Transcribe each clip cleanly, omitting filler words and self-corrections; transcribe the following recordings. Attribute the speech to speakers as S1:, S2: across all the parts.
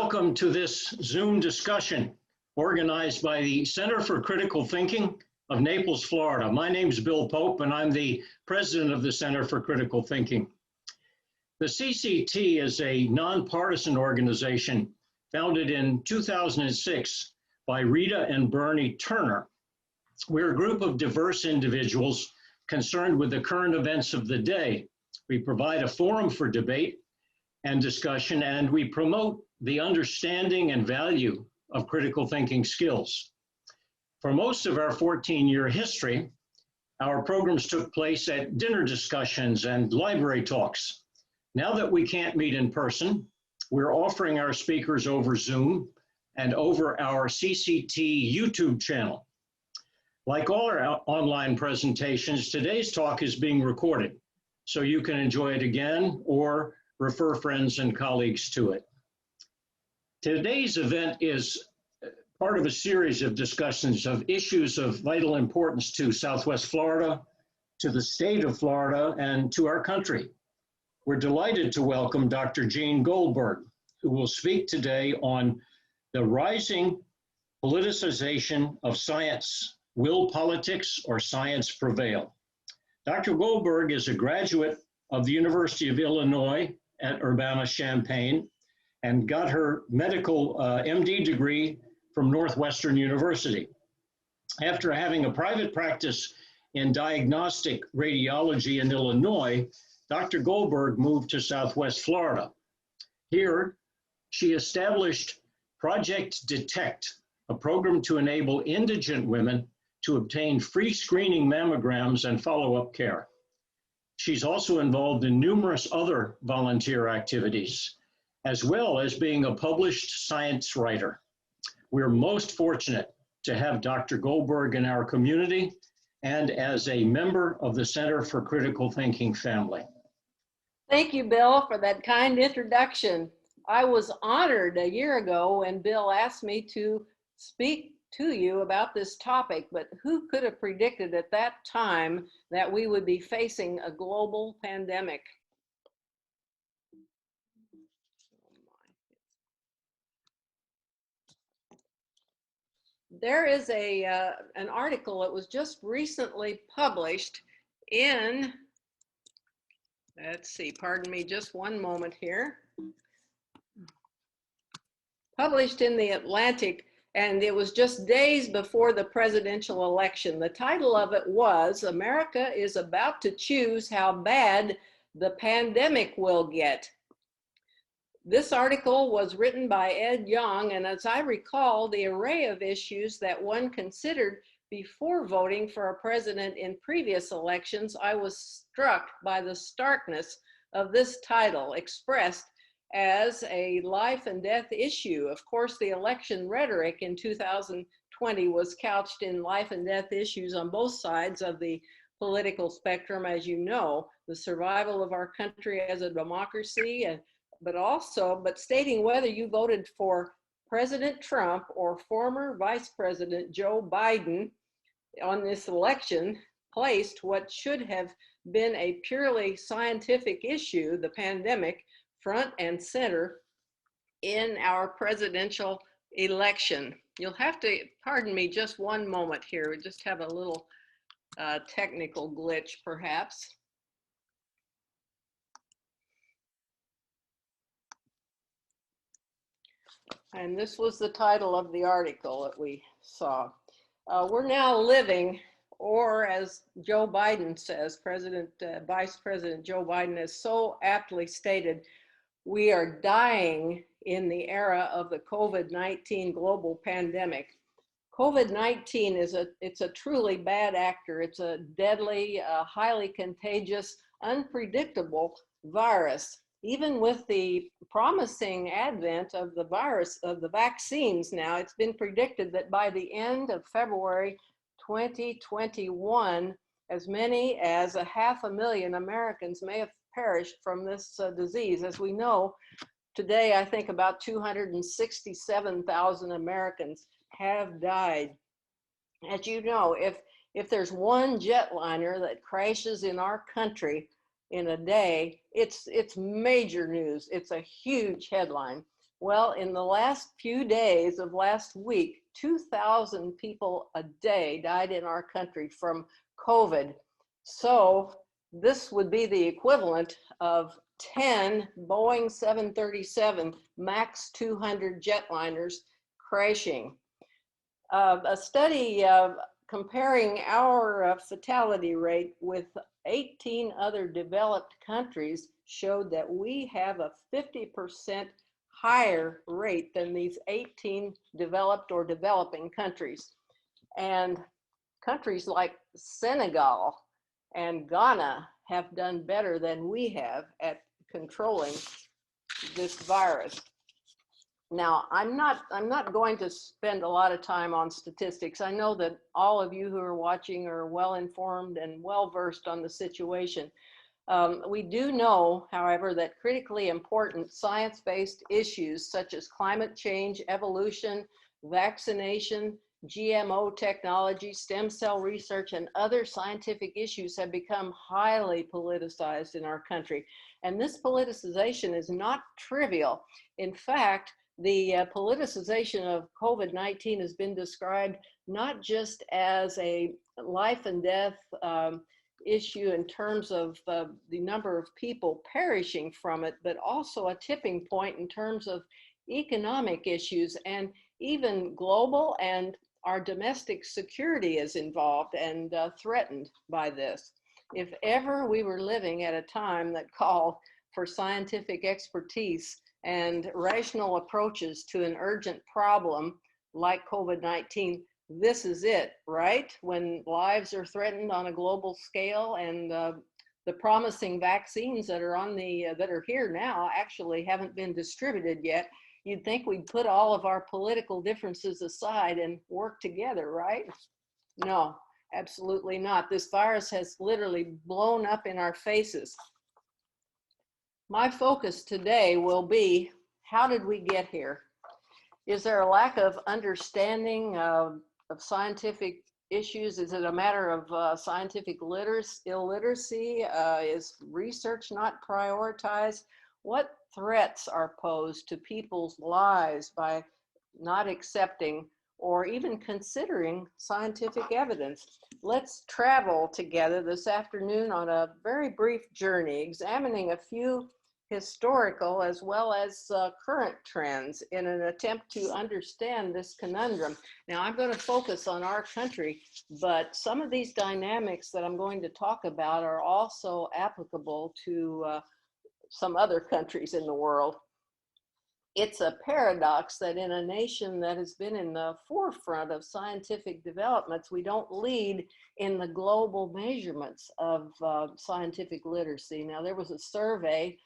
S1: Welcome to this Zoom discussion organized by the Center for Critical Thinking of Naples, Florida. My name is Bill Pope, and I'm the president of the Center for Critical Thinking. The CCT is a nonpartisan organization founded in 2006 by Rita and Bernie Turner. We're a group of diverse individuals concerned with the current events of the day. We provide a forum for debate and discussion, and we promote the understanding and value of critical thinking skills. For most of our 14-year history, our programs took place at dinner discussions and library talks. Now that we can't meet in person, we're offering our speakers over Zoom and over our CCT YouTube channel. Like all our online presentations, today's talk is being recorded, so you can enjoy it again or refer friends and colleagues to it. Today's event is part of a series of discussions of issues of vital importance to Southwest Florida, to the state of Florida, and to our country. We're delighted to welcome Dr. Jeanne Goldberg, who will speak today on the rising politicization of science. Will politics or science prevail? Dr. Goldberg is a graduate of the University of Illinois at Urbane, Champaign, and got her medical MD degree from Northwestern University. After having a private practice in diagnostic radiology in Illinois, Dr. Goldberg moved to Southwest Florida. Here, she established Project Detect, a program to enable indigent women to obtain free screening mammograms and follow-up care. She's also involved in numerous other volunteer activities, as well as being a published science writer. We're most fortunate to have Dr. Goldberg in our community and as a member of the Center for Critical Thinking family.
S2: Thank you, Bill, for that kind introduction. I was honored a year ago when Bill asked me to speak to you about this topic, but who could have predicted at that time that we would be facing a global pandemic? There is an article that was just recently published in, let's see, pardon me just one moment here, published in the Atlantic, and it was just days before the presidential election. The title of it was, "America is about to choose how bad the pandemic will get." This article was written by Ed Young, and as I recall, the array of issues that one considered before voting for a president in previous elections, I was struck by the starkness of this title, expressed as a life and death issue. Of course, the election rhetoric in 2020 was couched in life and death issues on both sides of the political spectrum, as you know, the survival of our country as a democracy, but stating whether you voted for President Trump or former Vice President Joe Biden on this election placed what should have been a purely scientific issue, the pandemic, front and center in our presidential election. You'll have to pardon me just one moment here. We just have a little technical glitch perhaps. And this was the title of the article that we saw. We're now living, or as Joe Biden says, Vice President Joe Biden has so aptly stated, we are dying in the era of the COVID-19 global pandemic. COVID-19 it's a truly bad actor. It's a deadly, highly contagious, unpredictable virus. Even with the promising advent of the virus, of the vaccines now, it's been predicted that by the end of February 2021, as many as 500,000 Americans may have perished from this disease. As we know, today I think about 267,000 Americans have died. As you know, if there's one jetliner that crashes in our country in a day, it's major news. It's a huge headline. Well, in the last few days of last week, 2,000 people a day died in our country from COVID. So this would be the equivalent of 10 Boeing 737 MAX 200 jetliners crashing. A study comparing our fatality rate with 18 other developed countries showed that we have a 50% higher rate than these 18 developed or developing countries. And countries like Senegal and Ghana have done better than we have at controlling this virus. Now, I'm not going to spend a lot of time on statistics. I know that all of you who are watching are well informed and well versed on the situation. We do know, however, that critically important science-based issues such as climate change, evolution, vaccination, GMO technology, stem cell research, and other scientific issues have become highly politicized in our country. And this politicization is not trivial. In fact, the politicization of COVID-19 has been described not just as a life and death issue in terms of the number of people perishing from it, but also a tipping point in terms of economic issues, and even global and our domestic security is involved and threatened by this. If ever we were living at a time that called for scientific expertise and rational approaches to an urgent problem like COVID-19, this is it, right? When lives are threatened on a global scale, and the promising vaccines that are on that are here now actually haven't been distributed yet. You'd think we'd put all of our political differences aside and work together, right? No, absolutely not. This virus has literally blown up in our faces. My focus today will be, how did we get here? Is there a lack of understanding of scientific issues? Is it a matter of scientific illiteracy? Is research not prioritized? What threats are posed to people's lives by not accepting or even considering scientific evidence? Let's travel together this afternoon on a very brief journey, examining a few historical as well as current trends in an attempt to understand this conundrum. Now, I'm going to focus on our country, but some of these dynamics that I'm going to talk about are also applicable to some other countries in the world. It's a paradox that in a nation that has been in the forefront of scientific developments, we don't lead in the global measurements of scientific literacy. Now, there was a survey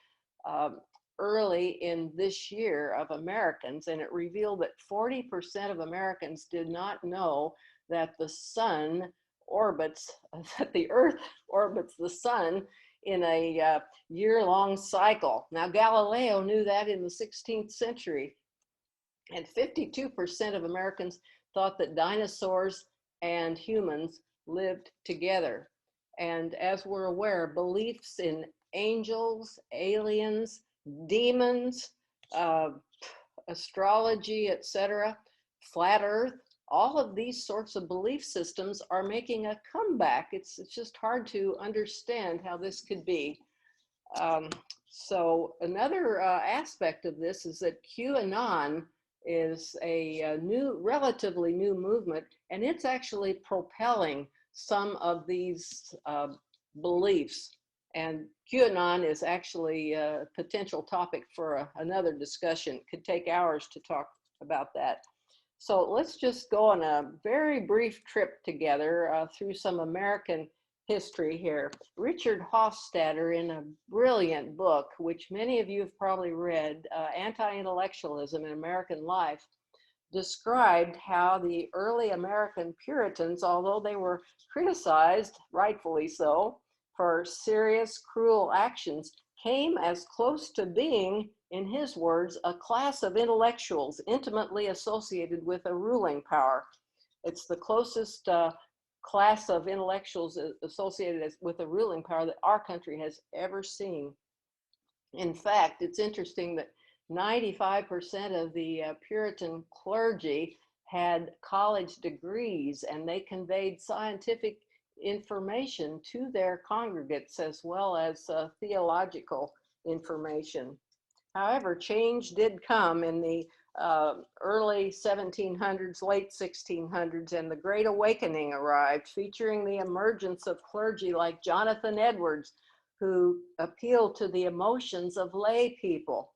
S2: early in this year of Americans, and it revealed that 40% of Americans did not know that the sun orbits, that the Earth orbits the sun in a year-long cycle. Now, Galileo knew that in the 16th century, and 52% of Americans thought that dinosaurs and humans lived together. And as we're aware, beliefs in angels, aliens, demons, astrology, etc., flat Earth, all of these sorts of belief systems are making a comeback. It's just hard to understand how this could be. So another aspect of this is that QAnon is a relatively new movement, and it's actually propelling some of these beliefs. And QAnon is actually a potential topic for another discussion. It could take hours to talk about that. So let's just go on a very brief trip together through some American history here. Richard Hofstadter, in a brilliant book, which many of you have probably read, Anti-Intellectualism in American Life, described how the early American Puritans, although they were criticized, rightfully so, for serious, cruel actions, came as close to being, in his words, a class of intellectuals intimately associated with a ruling power. It's the closest class of intellectuals associated with a ruling power that our country has ever seen. In fact, it's interesting that 95% of the Puritan clergy had college degrees, and they conveyed scientific information to their congregates as well as theological information. However, change did come in the early 1700s, late 1600s, and the Great Awakening arrived, featuring the emergence of clergy like Jonathan Edwards, who appealed to the emotions of lay people.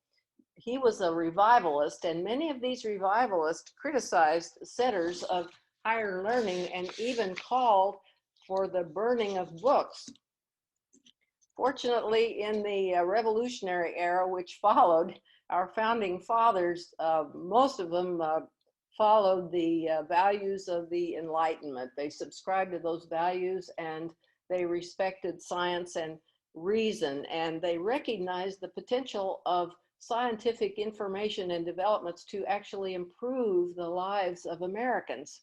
S2: He was a revivalist, and many of these revivalists criticized centers of higher learning and even called for the burning of books. Fortunately, in the revolutionary era which followed, our founding fathers, most of them followed the values of the Enlightenment. They subscribed to those values, and they respected science and reason, and they recognized the potential of scientific information and developments to actually improve the lives of Americans.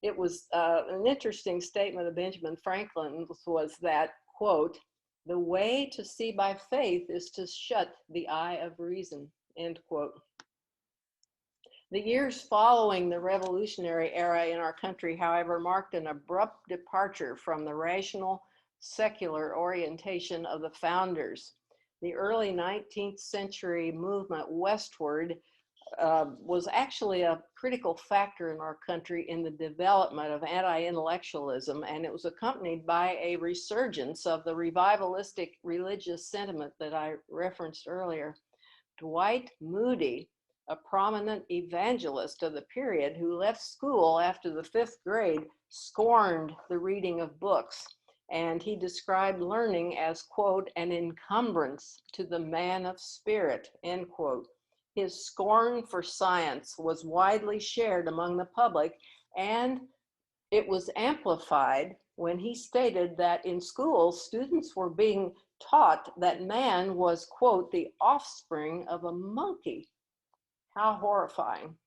S2: It was an interesting statement of Benjamin Franklin's was that, quote, "The way to see by faith is to shut the eye of reason," end quote. The years following the revolutionary era in our country, however, marked an abrupt departure from the rational, secular orientation of the founders. The early 19th century movement westward was actually a critical factor in our country in the development of anti-intellectualism, and it was accompanied by a resurgence of the revivalistic religious sentiment that I referenced earlier. Dwight Moody, a prominent evangelist of the period who left school after the 5th grade, scorned the reading of books, and he described learning as, quote, "an encumbrance to the man of spirit," end quote. His scorn for science was widely shared among the public, and it was amplified when he stated that in schools, students were being taught that man was, quote, "the offspring of a monkey." How horrifying.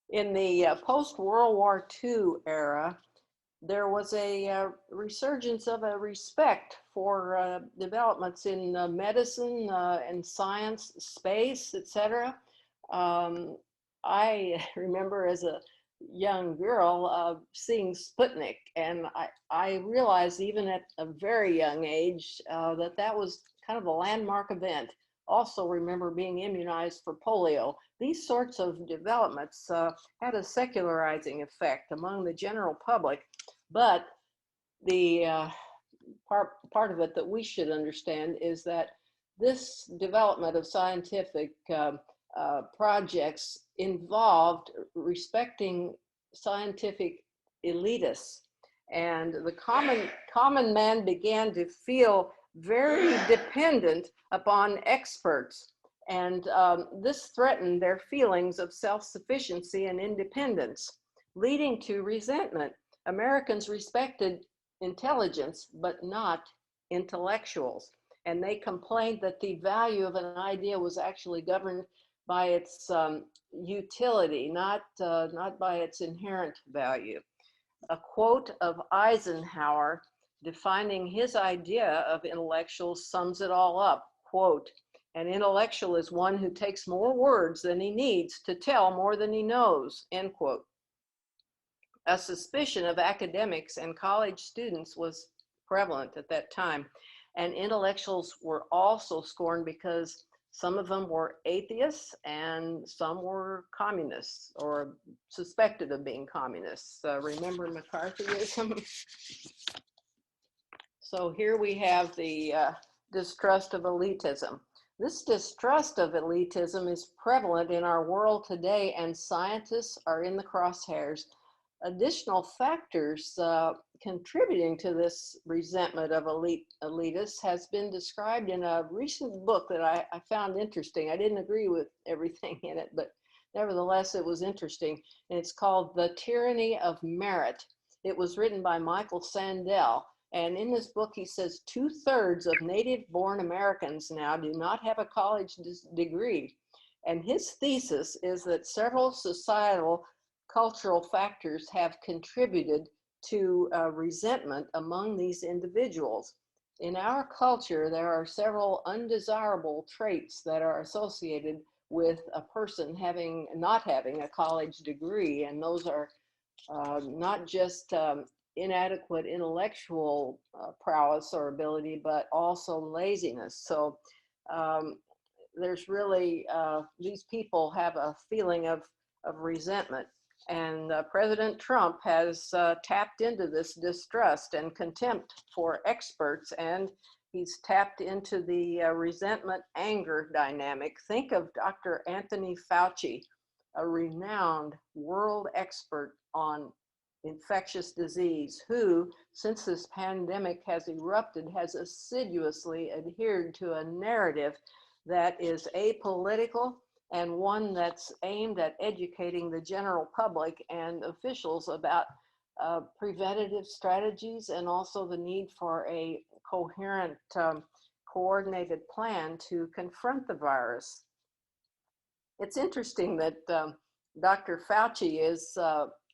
S2: In the post-World War II era, there was a resurgence of a respect for developments in medicine and science, space, etc. I remember as a young girl seeing Sputnik, and I realized even at a very young age that that was kind of a landmark event. Also remember being immunized for polio. These sorts of developments had a secularizing effect among the general public, but the part of it that we should understand is that this development of scientific projects involved respecting scientific elitists, and the common man began to feel very dependent upon experts, and this threatened their feelings of self-sufficiency and independence, leading to resentment. Americans respected intelligence, but not intellectuals, and they complained that the value of an idea was actually governed by its utility, not by its inherent value. A quote of Eisenhower defining his idea of intellectuals sums it all up, quote, "An intellectual is one who takes more words than he needs to tell more than he knows," end quote. A suspicion of academics and college students was prevalent at that time, and intellectuals were also scorned because some of them were atheists and some were communists or suspected of being communists. Remember McCarthyism? So here we have the distrust of elitism. This distrust of elitism is prevalent in our world today, and scientists are in the crosshairs. Additional factors contributing to this resentment of elitists has been described in a recent book that I found interesting. I didn't agree with everything in it, but nevertheless, it was interesting. And it's called The Tyranny of Merit. It was written by Michael Sandel. And in this book, he says 2/3 of native-born Americans now do not have a college degree. And his thesis is that several societal cultural factors have contributed to resentment among these individuals. in our culture, there are several undesirable traits that are associated with a person not having a college degree, and those are not just inadequate intellectual prowess or ability, but also laziness. So there's really, these people have a feeling of resentment. And President Trump has tapped into this distrust and contempt for experts, and he's tapped into the resentment-anger dynamic. Think of Dr. Anthony Fauci, a renowned world expert on infectious disease, who, since this pandemic has erupted, has assiduously adhered to a narrative that is apolitical and one that's aimed at educating the general public and officials about preventative strategies, and also the need for a coherent, coordinated plan to confront the virus. It's interesting that Dr. Fauci is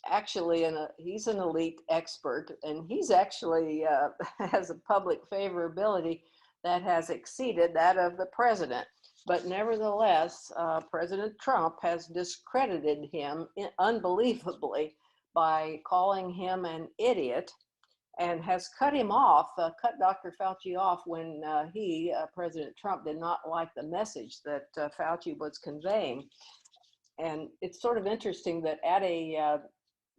S2: actually he's an elite expert, and he's actually has a public favorability that has exceeded that of the president. But nevertheless, President Trump has discredited him unbelievably by calling him an idiot, and has cut him off, cut Dr. Fauci off when President Trump, did not like the message that Fauci was conveying. And it's sort of interesting that at a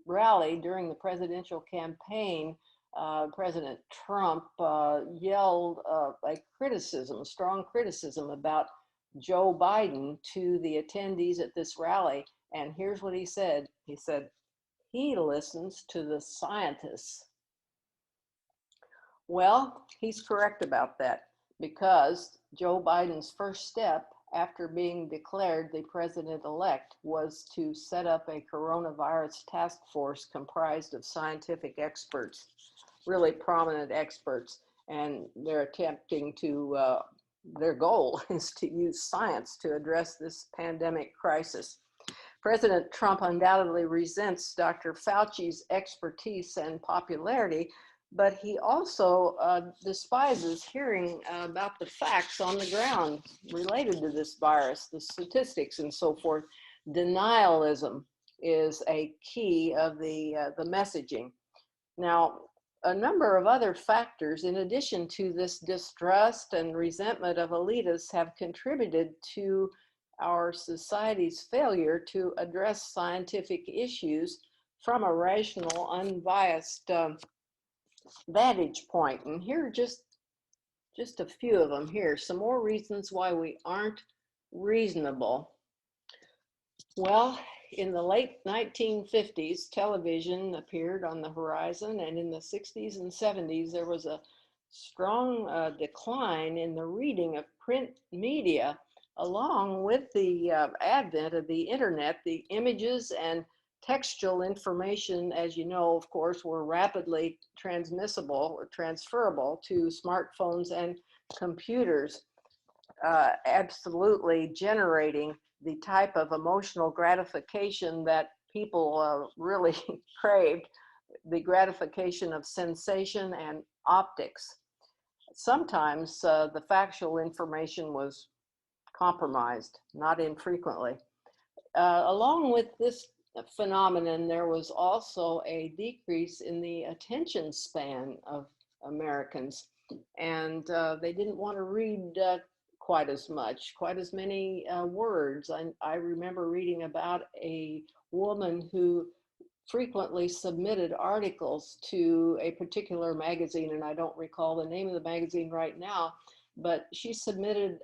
S2: rally during the presidential campaign, President Trump yelled a strong criticism about Joe Biden to the attendees at this rally. And here's what he said. He said, "He listens to the scientists." Well, he's correct about that, because Joe Biden's first step after being declared the president-elect was to set up a coronavirus task force comprised of scientific experts, really prominent experts, and they're attempting to, their goal is to use science to address this pandemic crisis. President Trump undoubtedly resents Dr. Fauci's expertise and popularity, but he also despises hearing about the facts on the ground related to this virus, the statistics and so forth. Denialism is a key of the messaging. Now, a number of other factors, in addition to this distrust and resentment of elitists, have contributed to our society's failure to address scientific issues from a rational, unbiased vantage point. And here are just a few of them here. Some more reasons why we aren't reasonable. Well, in the late 1950s, television appeared on the horizon, and in the 60s and 70s, there was a strong decline in the reading of print media. Along with the advent of the internet, the images and textual information, as you know, of course, were rapidly transmissible or transferable to smartphones and computers, absolutely generating the type of emotional gratification that people really craved, the gratification of sensation and optics. Sometimes the factual information was compromised, not infrequently. Along with this phenomenon, there was also a decrease in the attention span of Americans, and they didn't want to read quite as many words. I remember reading about a woman who frequently submitted articles to a particular magazine, and I don't recall the name of the magazine right now, but she submitted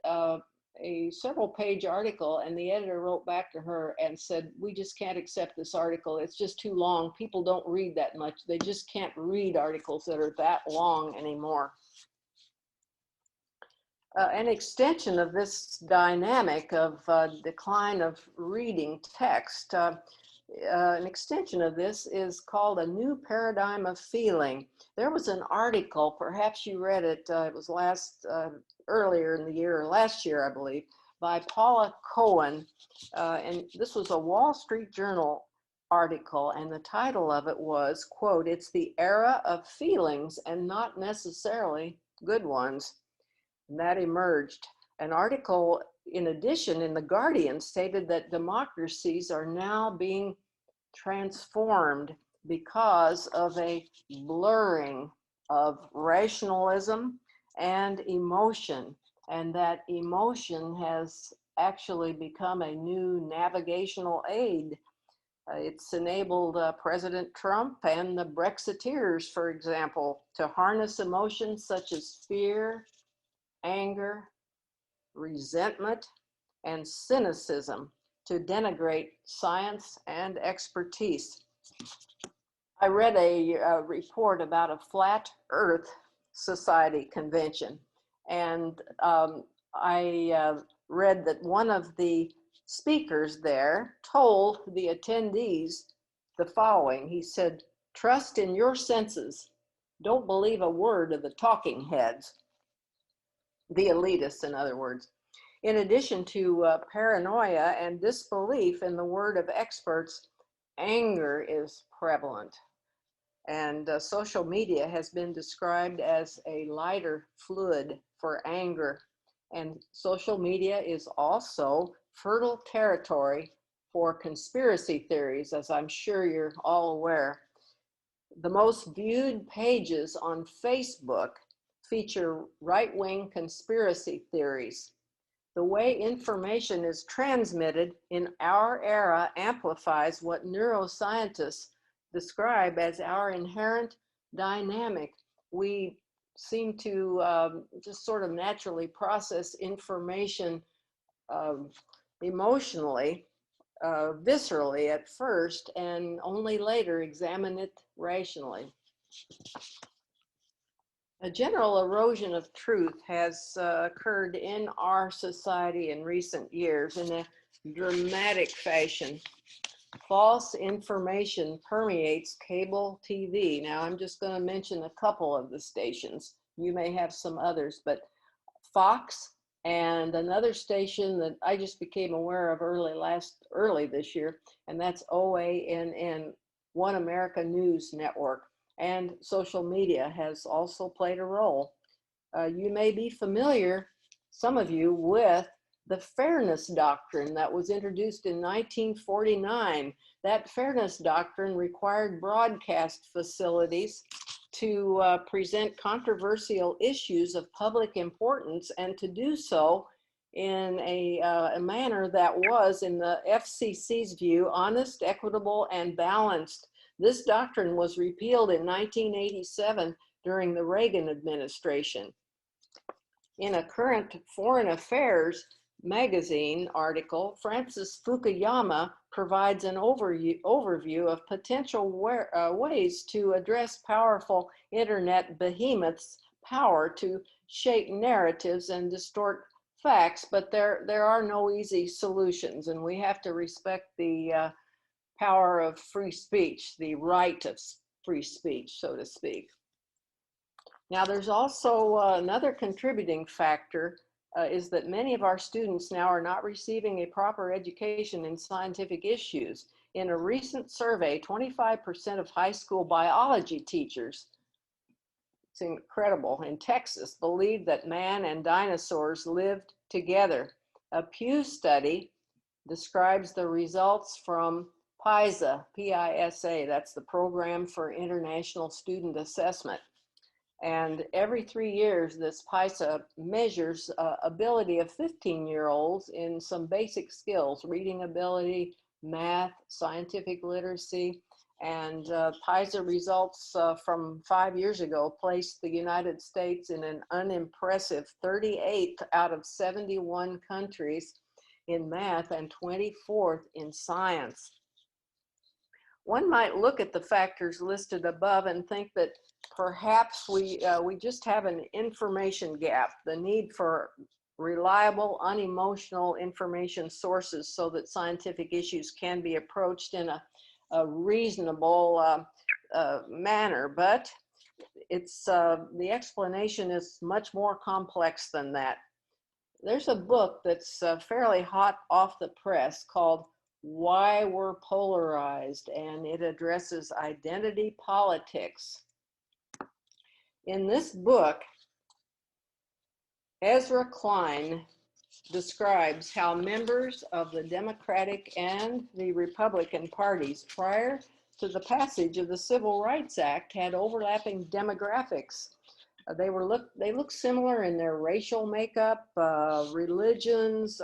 S2: a several-page article, and the editor wrote back to her and said, "We just can't accept this article. It's just too long. People don't read that much. They just can't read articles that are that long anymore." An extension of this dynamic of decline of reading text, an extension of this is called a new paradigm of feeling. There was an article, perhaps you read it, it was earlier in the year, or last year, I believe, by Paula Cohen, and this was a Wall Street Journal article, and the title of it was, quote, "It's the era of feelings and not necessarily good ones." And that emerged. An article, in addition, in The Guardian stated that democracies are now being transformed because of a blurring of rationalism and emotion, and that emotion has actually become a new navigational aid. It's enabled President Trump and the Brexiteers, for example, to harness emotions such as fear, anger, resentment, and cynicism to denigrate science and expertise. I read a report about a Flat Earth Society convention, and I read that one of the speakers there told the attendees the following. He said, "Trust in your senses. Don't believe a word of the talking heads," the elitists, in other words. In addition to paranoia and disbelief in the word of experts, anger is prevalent. And social media has been described as a lighter fluid for anger. And social media is also fertile territory for conspiracy theories, as I'm sure you're all aware. The most viewed pages on Facebook feature right-wing conspiracy theories. The way information is transmitted in our era amplifies what neuroscientists describe as our inherent dynamic. We seem to just sort of naturally process information emotionally, viscerally at first, and only later examine it rationally. A general erosion of truth has occurred in our society in recent years in a dramatic fashion. False information permeates cable TV. Now, I'm just going to mention a couple of the stations. You may have some others, but Fox and another station that I just became aware of early this year, and that's OANN, One America News Network. And social media has also played a role. You may be familiar, some of you, with the fairness doctrine that was introduced in 1949. That fairness doctrine required broadcast facilities to present controversial issues of public importance, and to do so in a manner that was, in the FCC's view, honest, equitable, and balanced. This doctrine was repealed in 1987 during the Reagan administration. In a current Foreign Affairs magazine article, Francis Fukuyama provides an overview of potential ways to address powerful internet behemoths' power to shape narratives and distort facts, but there are no easy solutions, and we have to respect the power of free speech, the right of free speech, so to speak. Now, there's also another contributing factor is that many of our students now are not receiving a proper education in scientific issues. In a recent survey, 25% of high school biology teachers, it's incredible, in Texas, believed that man and dinosaurs lived together. A Pew study describes the results from PISA, P-I-S-A, that's the Program for International Student Assessment. And every 3 years, this PISA measures ability of 15-year-olds in some basic skills, reading ability, math, scientific literacy. And PISA results from 5 years ago placed the United States in an unimpressive 38th out of 71 countries in math and 24th in science. One might look at the factors listed above and think that perhaps we just have an information gap, the need for reliable, unemotional information sources so that scientific issues can be approached in a reasonable manner. But it's the explanation is much more complex than that. There's a book that's fairly hot off the press called Why We're Polarized, and it addresses identity politics. In this book, Ezra Klein describes how members of the Democratic and the Republican parties prior to the passage of the Civil Rights Act had overlapping demographics. They look similar in their racial makeup, religions,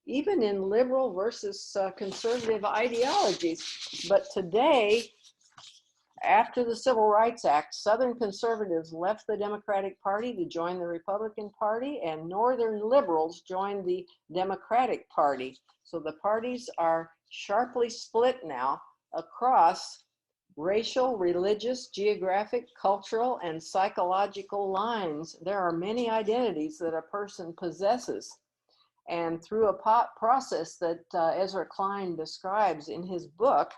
S2: even in liberal versus conservative ideologies. But today, after the Civil Rights Act, Southern conservatives left the Democratic Party to join the Republican Party, and Northern liberals joined the Democratic Party. So the parties are sharply split now across racial, religious, geographic, cultural, and psychological lines. There are many identities that a person possesses. And through a process that Ezra Klein describes in his book,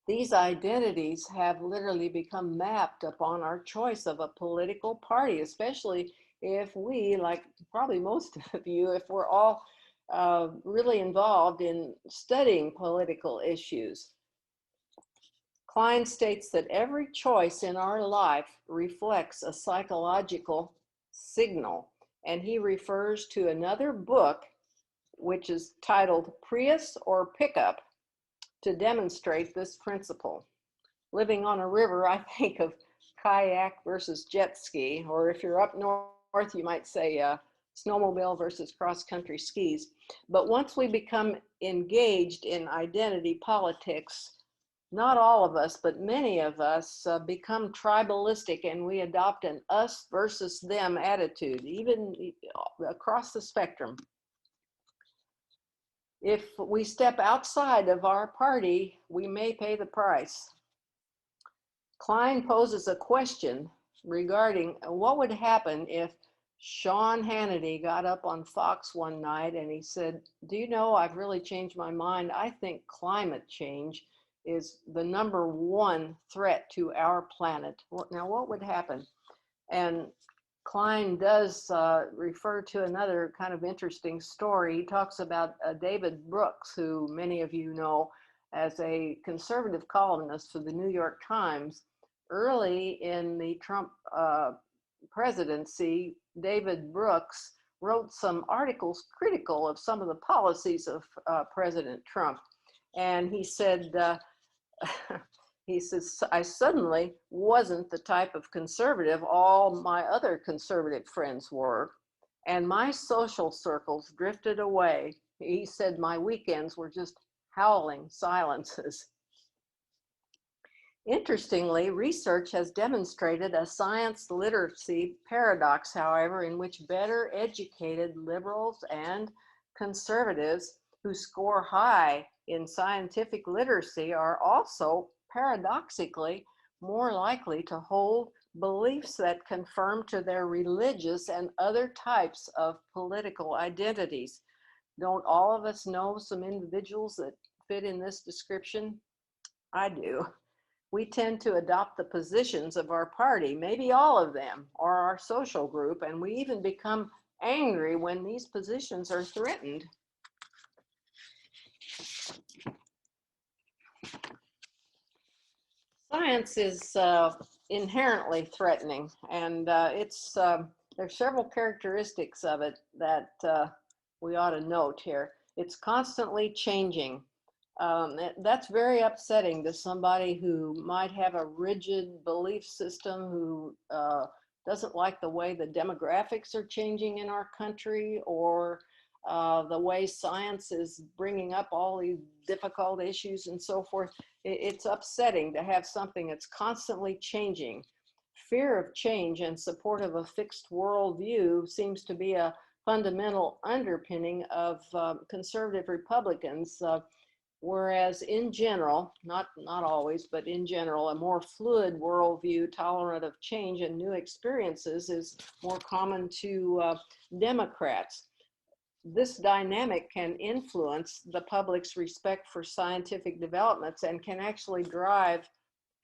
S2: these identities have literally become mapped upon our choice of a political party, especially if we, like probably most of you, if we're all really involved in studying political issues. Klein states that every choice in our life reflects a psychological signal, and he refers to another book which is titled Prius or Pickup to demonstrate this principle. Living on a river, I think of kayak versus jet ski, or if you're up north, you might say snowmobile versus cross-country skis. But once we become engaged in identity politics, not all of us, but many of us become tribalistic, and we adopt an us versus them attitude, even across the spectrum. If we step outside of our party, we may pay the price. Klein poses a question regarding what would happen if Sean Hannity got up on Fox one night and he said, "Do you know, I've really changed my mind. I think climate change is the #1 threat to our planet." Now, what would happen? And Klein does refer to another kind of interesting story. He talks about David Brooks, who many of you know as a conservative columnist for the New York Times. Early in the Trump presidency, David Brooks wrote some articles critical of some of the policies of President Trump. And he said, he says, "I suddenly wasn't the type of conservative all my other conservative friends were, and my social circles drifted away." He said, "My weekends were just howling silences." Interestingly, research has demonstrated a science literacy paradox, however, in which better educated liberals and conservatives who score high in scientific literacy are also paradoxically more likely to hold beliefs that confirm to their religious and other types of political identities. Don't all of us know some individuals that fit in this description? I do. We tend to adopt the positions of our party, maybe all of them, or our social group, and we even become angry when these positions are threatened. Science is inherently threatening, and there's several characteristics of it that we ought to note here. It's constantly changing. That's very upsetting to somebody who might have a rigid belief system, who doesn't like the way the demographics are changing in our country, or the way science is bringing up all these difficult issues and so forth. It's upsetting to have something that's constantly changing. Fear of change and support of a fixed worldview seems to be a fundamental underpinning of conservative Republicans. Whereas in general, not always, but in general, a more fluid worldview, tolerant of change and new experiences, is more common to Democrats. This dynamic can influence the public's respect for scientific developments and can actually drive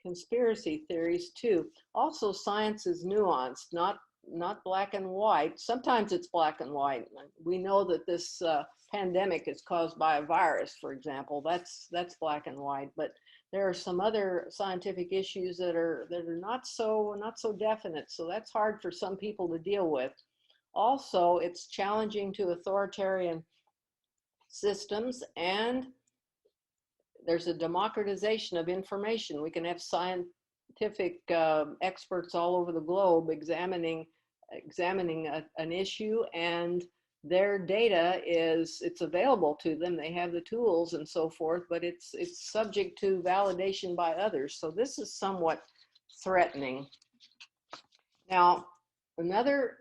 S2: conspiracy theories too. Also, science is nuanced. Not not black and white. Sometimes it's black and white. We know that this pandemic is caused by a virus, for example. That's black and white. But there are some other scientific issues that are not so definite. So that's hard for some people to deal with. Also, it's challenging to authoritarian systems, and there's a democratization of information. We can have scientific experts all over the globe examining an issue, and their data it's available to them. They have the tools and so forth, but it's subject to validation by others. So this is somewhat threatening. Now, another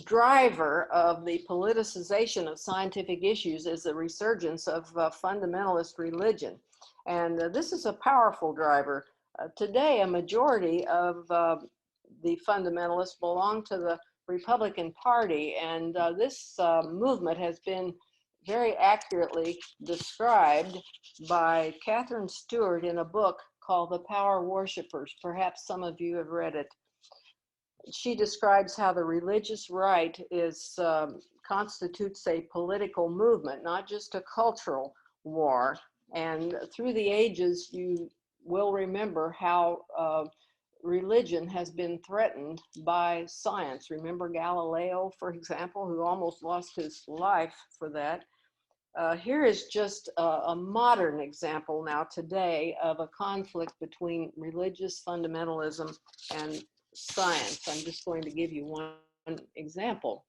S2: driver of the politicization of scientific issues is the resurgence of fundamentalist religion. And this is a powerful driver. Today, a majority of the fundamentalists belong to the Republican Party, and this movement has been very accurately described by Catherine Stewart in a book called The Power Worshippers. Perhaps some of you have read it. She describes how the religious right constitutes a political movement, not just a cultural war. And through the ages, you will remember how religion has been threatened by science. Remember Galileo, for example, who almost lost his life for that. Here is just a modern example now today of a conflict between religious fundamentalism and science. I'm just going to give you one example.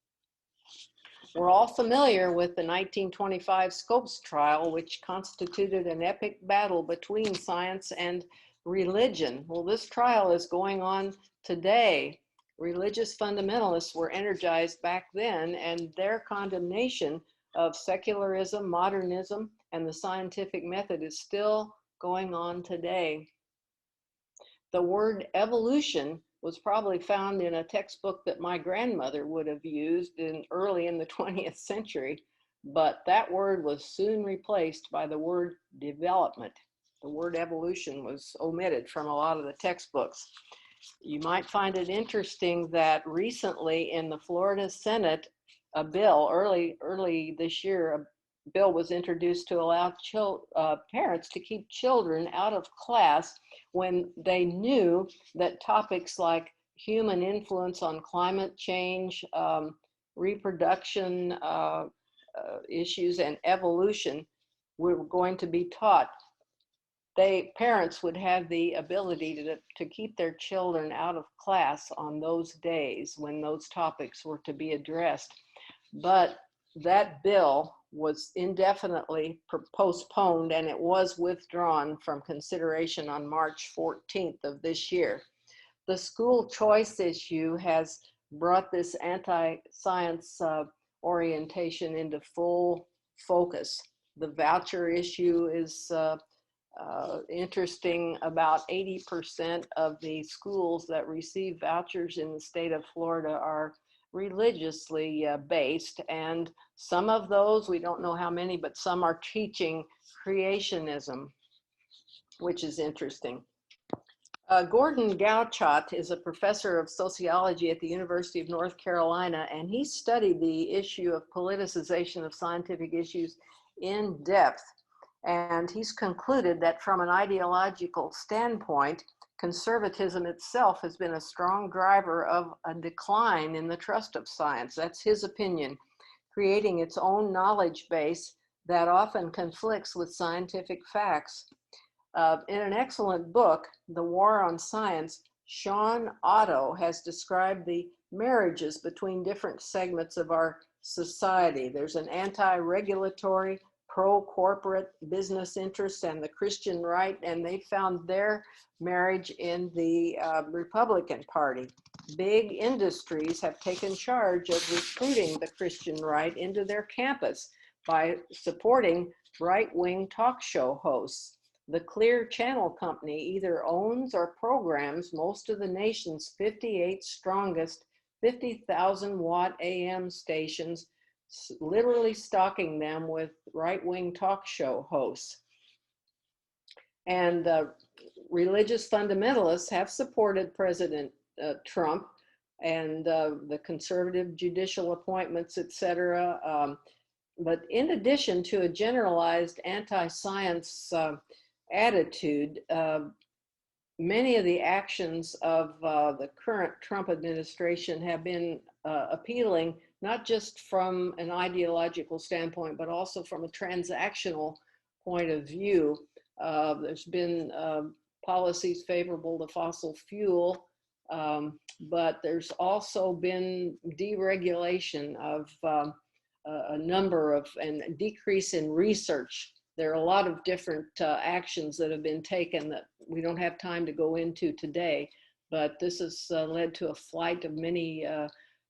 S2: We're all familiar with the 1925 Scopes trial, which constituted an epic battle between science and religion. Well, this trial is going on today. Religious fundamentalists were energized back then, and their condemnation of secularism, modernism, and the scientific method is still going on today. The word evolution was probably found in a textbook that my grandmother would have used early in the 20th century, but that word was soon replaced by the word development. The word evolution was omitted from a lot of the textbooks. You might find it interesting that recently in the Florida Senate, a bill, early this year, a bill was introduced to allow parents to keep children out of class when they knew that topics like human influence on climate change, reproduction issues, and evolution were going to be taught. Parents would have the ability to keep their children out of class on those days when those topics were to be addressed. But that bill was indefinitely postponed, and it was withdrawn from consideration on March 14th of this year. The school choice issue has brought this anti-science orientation into full focus. The voucher issue is interesting. About 80% of the schools that receive vouchers in the state of Florida are religiously based, and some of those, we don't know how many, but some are teaching creationism, which is interesting. Gordon Gauchat is a professor of sociology at the University of North Carolina, and he studied the issue of politicization of scientific issues in depth. And he's concluded that from an ideological standpoint, conservatism itself has been a strong driver of a decline in the trust of science. That's his opinion, creating its own knowledge base that often conflicts with scientific facts. In an excellent book, The War on Science, Sean Otto has described the marriages between different segments of our society. There's an anti-regulatory, pro-corporate business interests and the Christian right, and they found their marriage in the Republican Party. Big industries have taken charge of recruiting the Christian right into their campus by supporting right-wing talk show hosts. The Clear Channel Company either owns or programs most of the nation's 58 strongest 50,000 watt AM stations, literally stocking them with right-wing talk show hosts. And religious fundamentalists have supported President Trump and the conservative judicial appointments, et cetera. But in addition to a generalized anti-science attitude, many of the actions of the current Trump administration have been appealing, not just from an ideological standpoint, but also from a transactional point of view. There's been policies favorable to fossil fuel, but there's also been deregulation of a number of, and decrease in research. There are a lot of different actions that have been taken that we don't have time to go into today, but this has led to a flight of many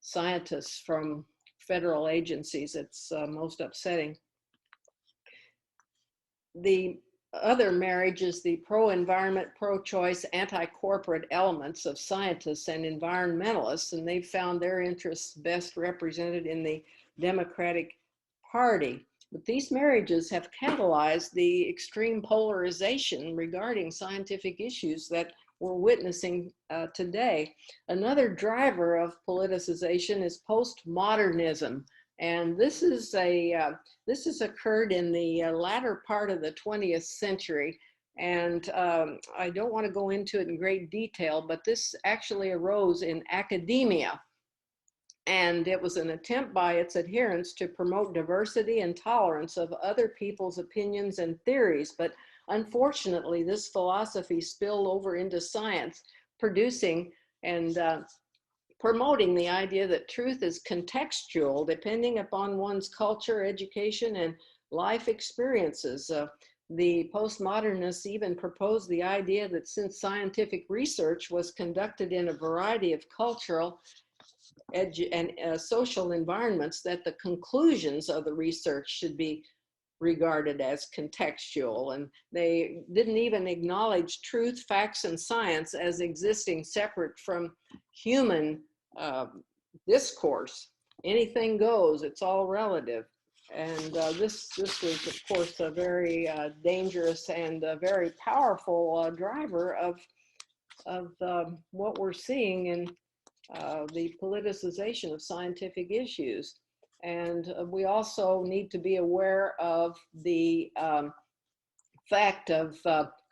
S2: scientists from federal agencies. It's most upsetting. The other marriage is the pro-environment, pro-choice, anti-corporate elements of scientists and environmentalists, and they've found their interests best represented in the Democratic Party. But these marriages have catalyzed the extreme polarization regarding scientific issues that we're witnessing today. Another driver of politicization is postmodernism. And this has occurred in the latter part of the 20th century. And I don't want to go into it in great detail, but this actually arose in academia. And it was an attempt by its adherents to promote diversity and tolerance of other people's opinions and theories. But unfortunately, this philosophy spilled over into science, producing and promoting the idea that truth is contextual, depending upon one's culture, education, and life experiences. The postmodernists even proposed the idea that since scientific research was conducted in a variety of cultural and social environments, that the conclusions of the research should be regarded as contextual. And they didn't even acknowledge truth, facts, and science as existing separate from human discourse. Anything goes, it's all relative. And this was, of course, a very dangerous and a very powerful driver of what we're seeing in the politicization of scientific issues. And we also need to be aware of the fact of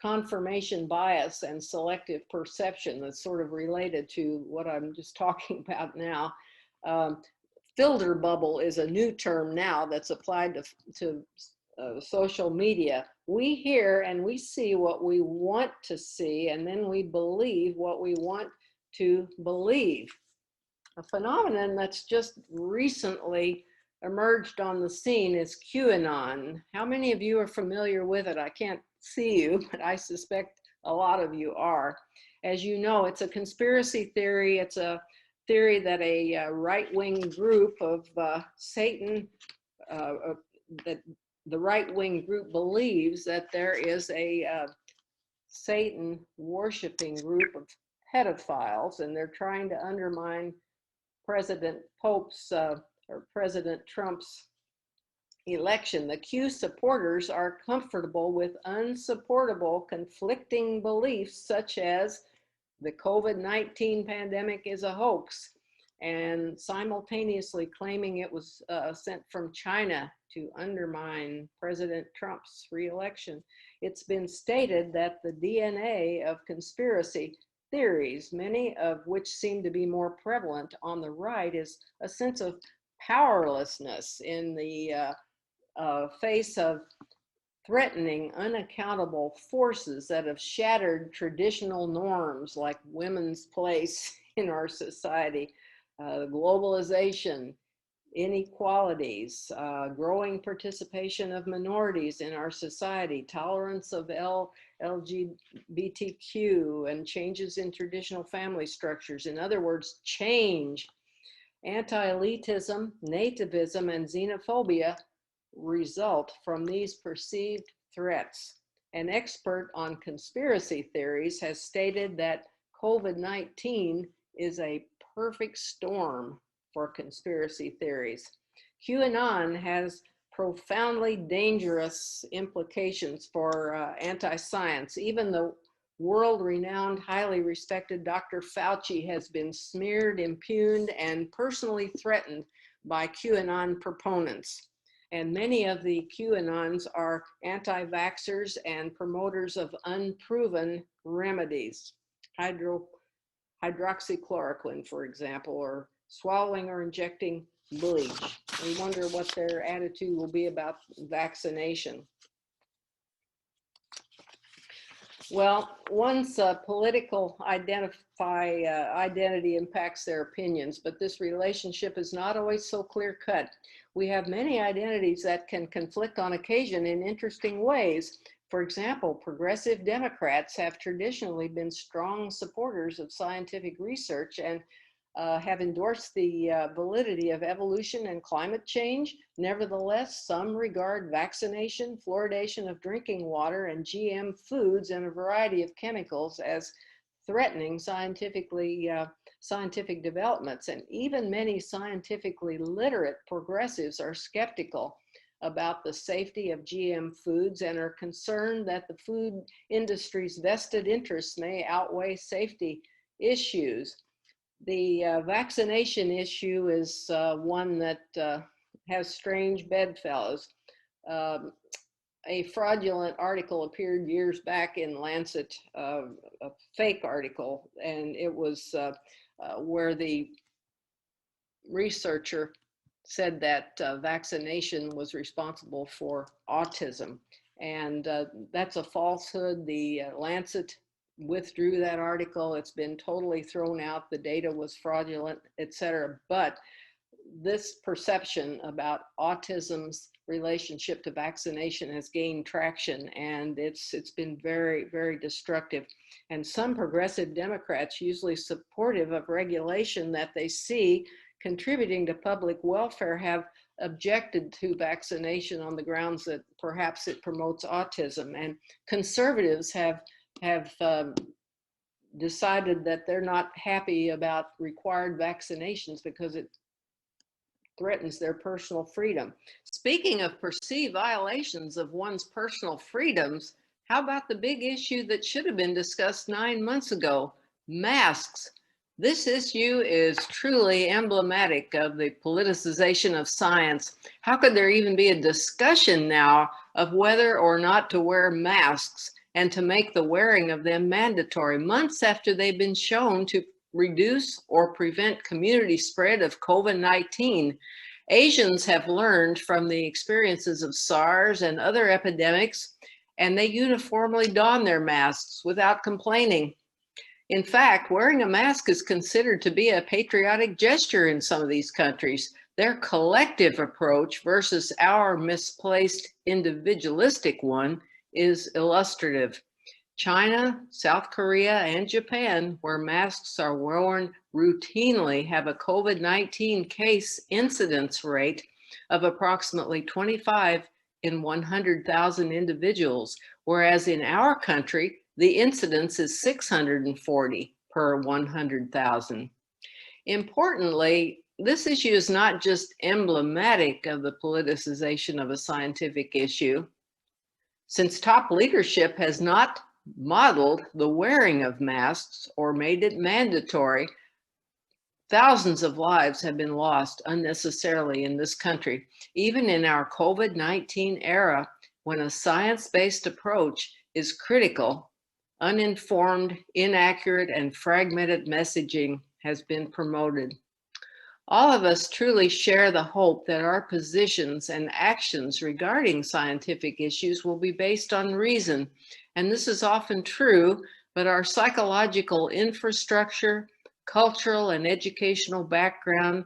S2: confirmation bias and selective perception that's sort of related to what I'm just talking about now. Filter bubble is a new term now that's applied to social media. We hear and we see what we want to see, and then we believe what we want to believe. A phenomenon that's just recently emerged on the scene is QAnon. How many of you are familiar with it? I can't see you, but I suspect a lot of you are. As you know, it's a conspiracy theory. It's a theory that a right-wing group of Satan, that the right-wing group believes that there is a Satan worshiping group of pedophiles, and they're trying to undermine President Pope's or President Trump's election. The Q supporters are comfortable with unsupportable, conflicting beliefs such as the COVID-19 pandemic is a hoax, and simultaneously claiming it was sent from China to undermine President Trump's re-election. It's been stated that the DNA of conspiracy theories, many of which seem to be more prevalent on the right, is a sense of powerlessness in the face of threatening, unaccountable forces that have shattered traditional norms like women's place in our society, globalization, inequalities, growing participation of minorities in our society, tolerance of LGBTQ, and changes in traditional family structures. In other words, change. Anti-elitism, nativism, and xenophobia result from these perceived threats. An expert on conspiracy theories has stated that COVID-19 is a perfect storm for conspiracy theories. QAnon has profoundly dangerous implications for anti-science. Even the world-renowned, highly respected Dr. Fauci has been smeared, impugned, and personally threatened by QAnon proponents. And many of the QAnons are anti-vaxxers and promoters of unproven remedies. Hydroxychloroquine, for example, or swallowing or injecting bleach. We wonder what their attitude will be about vaccination. Well, once political identity impacts their opinions, but this relationship is not always so clear-cut. We have many identities that can conflict on occasion in interesting ways. For example, progressive Democrats have traditionally been strong supporters of scientific research and have endorsed the validity of evolution and climate change. Nevertheless, some regard vaccination, fluoridation of drinking water, and GM foods and a variety of chemicals as threatening scientific developments. And even many scientifically literate progressives are skeptical about the safety of GM foods and are concerned that the food industry's vested interests may outweigh safety issues. The vaccination issue is one that has strange bedfellows. A fraudulent article appeared years back in Lancet, a fake article, and it was where the researcher said that vaccination was responsible for autism. And that's a falsehood. The Lancet withdrew that article. It's been totally thrown out. The data was fraudulent, etc. But this perception about autism's relationship to vaccination has gained traction, and it's been very, very destructive. And some progressive Democrats, usually supportive of regulation that they see contributing to public welfare, have objected to vaccination on the grounds that perhaps it promotes autism. And conservatives have decided that they're not happy about required vaccinations because it threatens their personal freedom. Speaking of perceived violations of one's personal freedoms, how about the big issue that should have been discussed 9 months ago, masks? This issue is truly emblematic of the politicization of science. How could there even be a discussion now of whether or not to wear masks and to make the wearing of them mandatory months after they've been shown to reduce or prevent community spread of COVID-19? Asians have learned from the experiences of SARS and other epidemics, and they uniformly don their masks without complaining. In fact, wearing a mask is considered to be a patriotic gesture in some of these countries. Their collective approach versus our misplaced individualistic one is illustrative. China, South Korea, and Japan, where masks are worn routinely, have a COVID-19 case incidence rate of approximately 25 in 100,000 individuals, whereas in our country, the incidence is 640 per 100,000. Importantly, this issue is not just emblematic of the politicization of a scientific issue. Since top leadership has not modeled the wearing of masks or made it mandatory, thousands of lives have been lost unnecessarily in this country, even in our COVID-19 era, when a science-based approach is critical. Uninformed, inaccurate, and fragmented messaging has been promoted. All of us truly share the hope that our positions and actions regarding scientific issues will be based on reason. And this is often true, but our psychological infrastructure, cultural and educational background,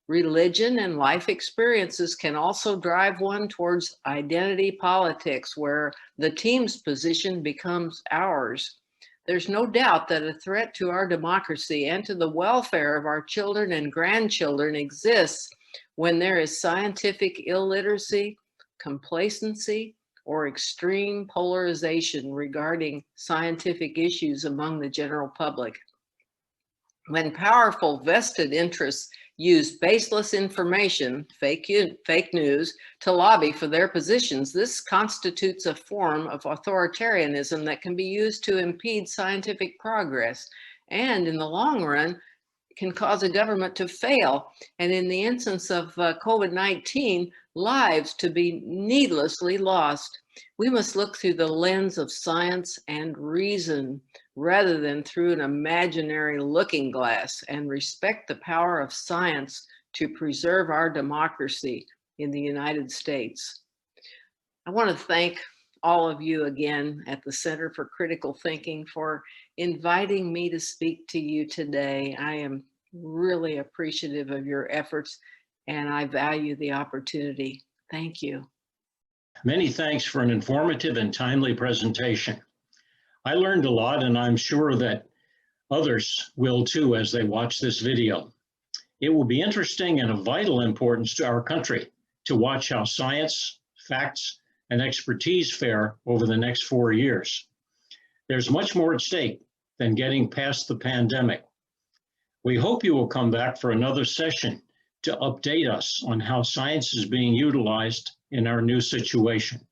S2: religion, and life experiences can also drive one towards identity politics, where the team's position becomes ours. There's no doubt that a threat to our democracy and to the welfare of our children and grandchildren exists when there is scientific illiteracy, complacency, or extreme polarization regarding scientific issues among the general public. When powerful vested interests use baseless information, fake news, to lobby for their positions, this constitutes a form of authoritarianism that can be used to impede scientific progress and, in the long run, can cause a government to fail, and in the instance of COVID-19, lives to be needlessly lost. We must look through the lens of science and reason rather than through an imaginary looking glass, and respect the power of science to preserve our democracy in the United States. I want to thank all of you again at the Center for Critical Thinking for inviting me to speak to you today. I am really appreciative of your efforts, and I value the opportunity. Thank you.
S1: Many thanks for an informative and timely presentation. I learned a lot, and I'm sure that others will too as they watch this video. It will be interesting and of vital importance to our country to watch how science, facts, and expertise fare over the next 4 years. There's much more at stake than getting past the pandemic. We hope you will come back for another session to update us on how science is being utilized in our new situation.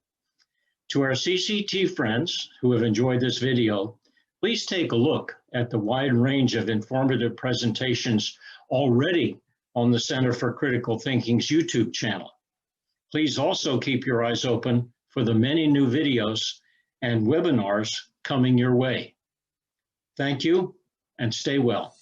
S1: To our CCT friends who have enjoyed this video, please take a look at the wide range of informative presentations already on the Center for Critical Thinking's YouTube channel. Please also keep your eyes open for the many new videos and webinars coming your way. Thank you, and stay well.